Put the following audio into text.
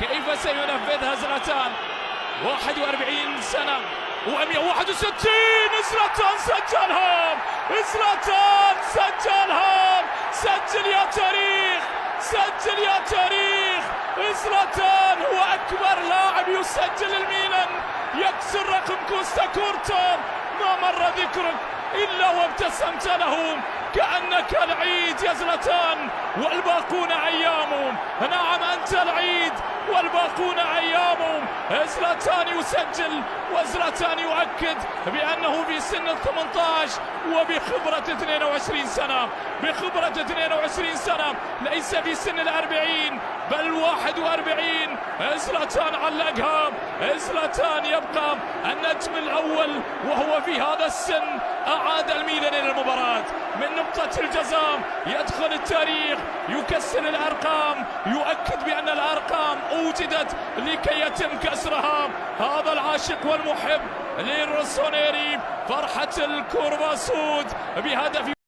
كيف سينفذها زلاتان؟ 41 سنة و161. زلاتان سجلها، زلاتان سجلها. سجل يا تاريخ، سجل يا تاريخ. زلاتان هو أكبر لاعب يسجل الميلان، يكسر رقم كوستا كورتا. ما مر ذكرك إلا وابتسمت له كأنك العيد يا زلاتان والباقون أيام. نعم أنت العيد والباقون أيام. زلاتان يسجل وزلاتان يؤكد بأنه في سن 18 وبخبرة 22 سنة، بخبرة 22 سنة، ليس في سن 40 بل 41. زلاتان علقها، زلاتان يبقى النجم الأول وهو في هذا السن أعاد الميلان إلى المباراة من نقطة الجزاء. يدخل التاريخ، يكسر الأرقام، يؤكد بأن الأرقام أوجدت لكي يتم كسرها. هذا العاشق والمحب للروسونيري، فرحة الكورباسود بهدف